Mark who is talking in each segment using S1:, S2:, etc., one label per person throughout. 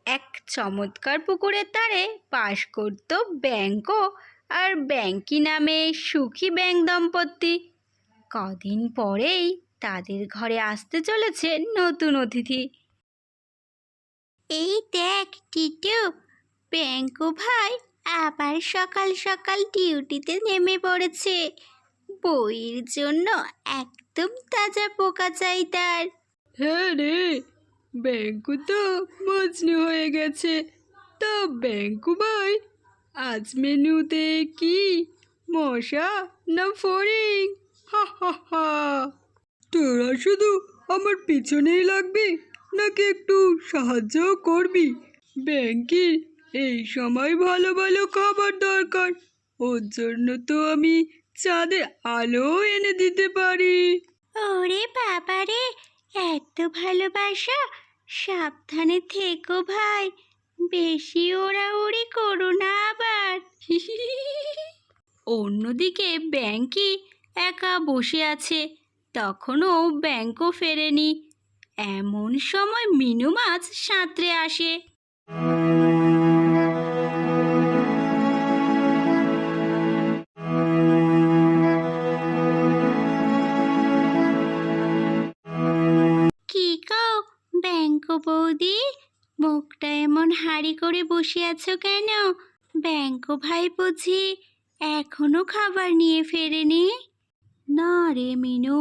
S1: এক চমৎকার পুকুরের ধারে বাস করত ব্যাঙো আর ব্যাঙকি নামে সুখী ব্যাঙ দম্পতি। কদিন পরেই তাদের ঘরে আসতে চলেছে নতুন অতিথি।
S2: এই দেখ টিটু, ব্যাঙ্কু ভাই আবার সকাল সকাল ডিউটিতে নেমে পড়েছে। বইয়ের জন্য একদম তাজা পোকা চাই তার।
S3: হ্যাঁ রে, ব্যাঙ্কু তো মজনু হয়ে গেছে। তা ব্যাঙ্কু ভাই, আজ মেনুতে কি মশা না ফড়িং? হা হা হা। তোরা শুধু আমার পিছনেই লাগবি নাকি একটু সাহায্য করবি? ব্যাঙ্কির এই সময় ভালো ভালো খাবার দরকার। ওর জন্য তো আমি চাঁদের আলো এনে দিতে পারি।
S2: ওরে বাবা রে, এত ভালোবাসা! সাবধানে থেকো ভাই, বেশি ওড়াউড়ি করো না আবার।
S1: অন্যদিকে ব্যাঙকি একা বসে আছে, তখনও ব্যাঙও ফেরেনি। এমন সময় মিনু মাছ সাঁতরে আসে।
S2: কি গো ব্যাঙ্কু বৌদি, মুখটা এমন হাঁড়ি করে বসে আছো কেন? ব্যাঙ্কু ভাই বুঝি এখনো খাবার নিয়ে ফেরেনি?
S1: না রে মিনু,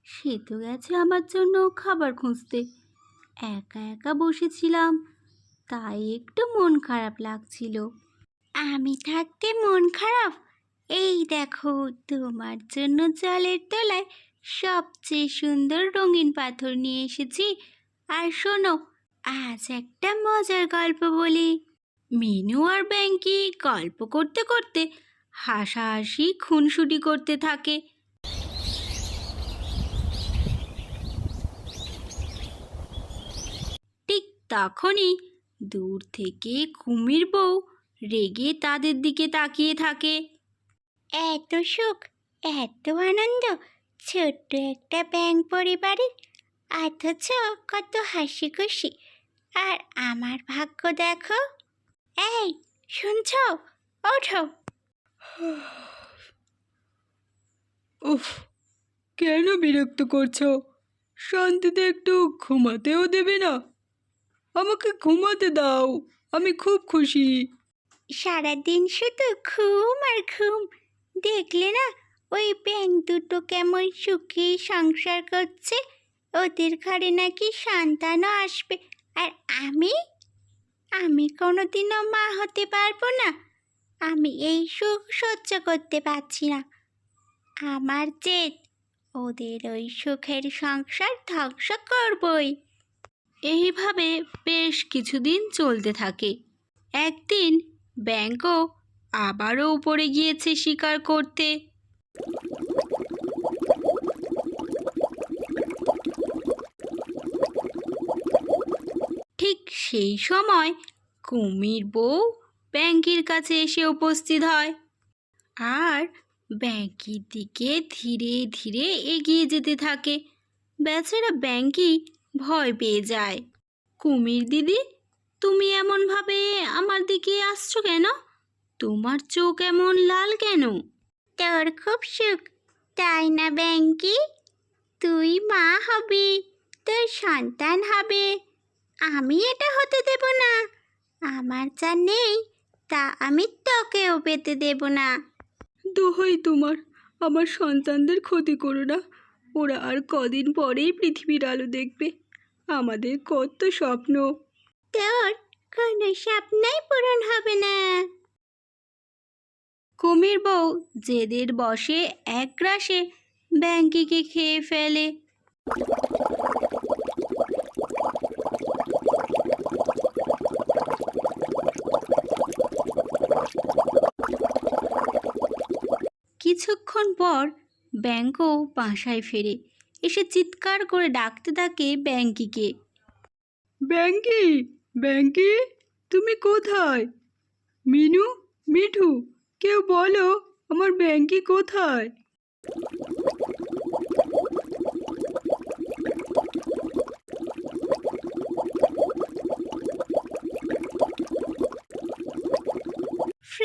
S1: সে তো গেছে আমার জন্য খাবার খুঁজতে। একা একা বসেছিলাম, তাই একটু মন খারাপ লাগছিল।
S2: আমি থাকতে মন খারাপ? এই দেখো, তোমার জন্য জলের তলায় সবচেয়ে সুন্দর রঙিন পাথর নিয়ে এসেছি। আর শোনো, আজ একটা মজার গল্প বলি।
S1: মিনু আর ব্যাঙকি গল্প করতে করতে হাসাহাসি খুনসুটি করতে থাকে। ঠিক তখনই দূর থেকে কুমির বউ রেগে তাদের দিকে তাকিয়ে থাকে।
S2: এত সুখ, এত আনন্দ ছোট্ট একটা ব্যাঙ পরিবারের, অথচ কত হাসি খুশি। আর আমার ভাগ্য দেখো। এই শুনছ, ওঠো।
S3: উফ, কেন বিরক্ত করছো? শান্তিতে একটু ঘুমাতেও দেবে না? আমাকে ঘুমাতে দাও, আমি খুব খুশি।
S2: সারাদিন শুধু ঘুম আর ঘুম। দেখলে না ওই ব্যাঙ দুটো কেমন সুখী সংসার করছে? ওদের ঘরে নাকি সন্তানও আসবে। আর আমি আমি কোনোদিনও মা হতে পারবো না। আমি এই সুখ সহ্য করতে পারছি না। আমার জেদ, ওদের ওই সুখের সংসার ধ্বংস করবই।
S1: এইভাবে বেশ কিছুদিন চলতে থাকে। একদিন ব্যাঙও আবারও উপরে গিয়েছে শিকার করতে। ঠিক সেই সময় কুমির বউ ব্যাঙির কাছে এসে উপস্থিত হয় আর ব্যাঙির দিকে ধীরে ধীরে এগিয়ে যেতে থাকে। বেচারা ব্যাঙি ভয় পেয়ে যায়। কুমির দিদি, তুমি এমনভাবে আমার দিকে আসছো কেন? তোমার চোখ এমন লাল কেন?
S2: তোর খুব সুখ, তাই না ব্যাংকি? তুই মা হবি, তোর সন্তান হবে। আমি এটা হতে দেব না। আমার যা নেই তা আমি তোকেও পেতে দেব না।
S3: দোহাই তোমার, আমার সন্তানদের ক্ষতি করো না। ওরা আর কদিন পরেই পৃথিবীর আলো দেখবে। আমাদের কত স্বপ্ন।
S2: তোর কোনো স্বপ্নই পূরণ হবে না।
S1: কুমির বউ জেদের বশে এক গ্রাসে ব্যাঙিকে খেয়ে ফেলে। কিছুক্ষণ পর ব্যাঙও বাসায় ফেরে, এসে চিৎকার করে ডাকতে থাকে ব্যাঙিকে।
S3: ব্যাঙ্কি, ব্যাঙ্কি, তুমি কোথায়? মিনু, মিঠু, কেউ বলো আমার ব্যাঙ্কি কোথায়?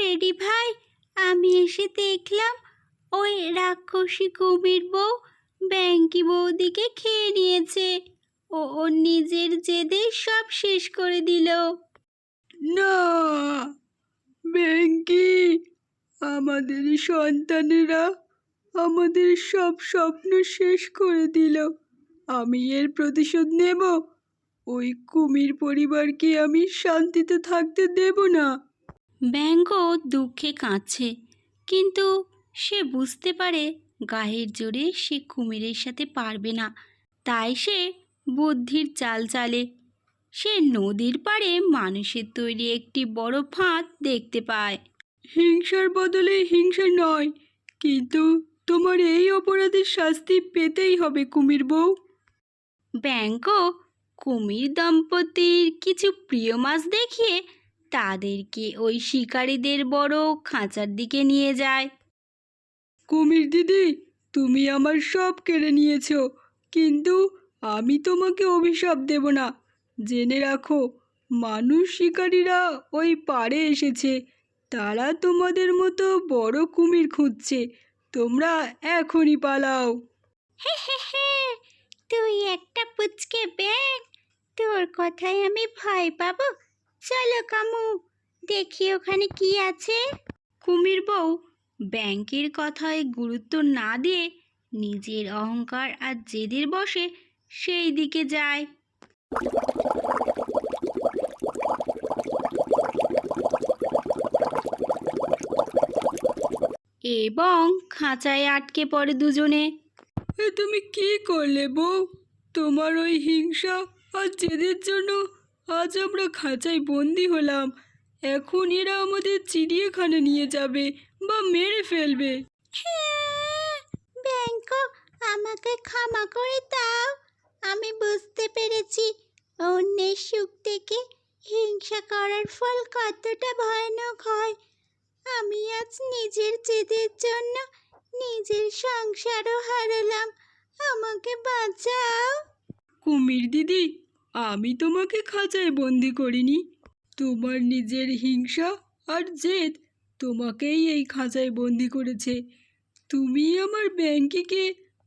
S2: ফ্রেডি ভাই, আমি এসে দেখলাম ওই রাক্ষসী কুমির বউ ব্যাঙ্কি বৌদিকে খেয়ে নিয়েছে। ও ওর নিজের জেদে সব শেষ করে দিল।
S3: না, ব্যাংকি, আমাদের সন্তানেরা আমাদের সব স্বপ্ন শেষ করে দিল। আমি এর প্রতিশোধ নেব। ওই কুমির পরিবারকে আমি শান্তিতে থাকতে দেব না।
S1: ব্যাঙও দুঃখে কাঁদছে, কিন্তু সে বুঝতে পারে গায়ের জোরে সে কুমিরের সাথে পারবে না। তাই সে বুদ্ধির চাল চালে। সে নদীর পাড়ে মানুষের তৈরি একটি বড় ফাঁদ দেখতে পায়।
S3: হিংসার বদলে হিংসা নয়, কিন্তু তোমার এই অপরাধের শাস্তি পেতেই হবে কুমির বউ।
S1: ব্যাঙও কুমির দম্পতির কিছু প্রিয় মাছ দেখিয়ে তাদেরকে ওই শিকারীদের বড় খাঁচার দিকে নিয়ে যায়।
S3: কুমির দিদি, তুমি আমার সব কেড়ে নিয়েছো, কিন্তু আমি তোমাকে অভিশাপ দেব না। জেনে রাখো, মানুষ শিকারীরা ওই পাড়ে এসেছে। তারা তোমাদের মতো বড় কুমির খুঁজছে। তোমরা এখনই পালাও।
S2: হে হে হে, তুই একটা পুচকে ব্যাঙ, তোর কথায় আমি ভয় পাবো? চলো কামু, দেখি ওখানে কি আছে।
S1: কুমির বউ ব্যাংকের কথায় গুরুত্ব না দিয়ে নিজের অহংকার আর জেদের বশে সেই দিকে যায়। এবং খাঁচায় আটকে পড়ে দুজনে।
S3: এ তুমি কি করলে বউ? তোমার ওই হিংসা আর জেদের জন্য আজ আমরা খাঁচায় বন্দি হলাম। এখন এরা আমাদের চিড়িয়াখানা নিয়ে যাবে বা মেরে ফেলবে।
S2: ব্যাংক, আমাকে ক্ষমা করে দাও। আমি বুঝতে পেরেছি অন্যের সুখ থেকে হিংসা করার ফল কতটা ভয়ানক হয়। আমি আজ নিজের জেদের জন্য নিজের সংসারও হারালাম। আমাকে বাঁচাও।
S3: কুমির দিদি, আমি তোমাকে খাঁচায় বন্দি করিনি। তোমার নিজের হিংসা আর জেদ তোমাকেই এই খাঁচায় বন্দি করেছে। তুমি আমার ব্যাংকিকে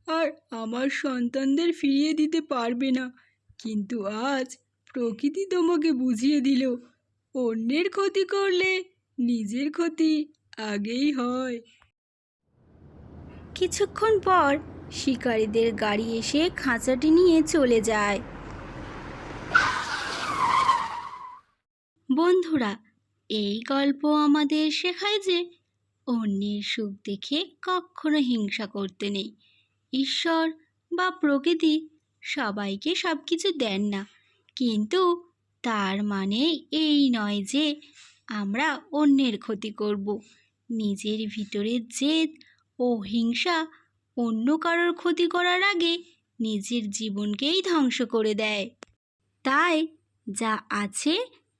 S3: আর আমার সন্তানদের ফিরিয়ে দিতে পারবে না, কিন্তু আজ প্রকৃতি তোমাকে বুঝিয়ে দিল, অন্যের ক্ষতি করলে নিজের ক্ষতি আগেই হয়।
S1: কিছুক্ষণ পর শিকারীদের গাড়ি এসে খাঁচাটি নিয়ে চলে যায়। বন্ধুরা, এই গল্প আমাদের শেখায় যে অন্যের সুখ দেখে কখনো হিংসা করতে নেই। ঈশ্বর বা প্রকৃতি সবাইকে সব কিছু দেন না, কিন্তু তার মানে এই নয় যে আমরা অন্যের ক্ষতি করব। নিজের ভিতরের জেদ ও হিংসা অন্য কারোর ক্ষতি করার আগে নিজের জীবনকেই ধ্বংস করে দেয়। তাই যা আছে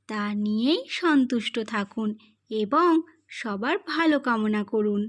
S1: তা নিয়েই সন্তুষ্ট থাকুন এবং সবার ভালো কামনা করুন।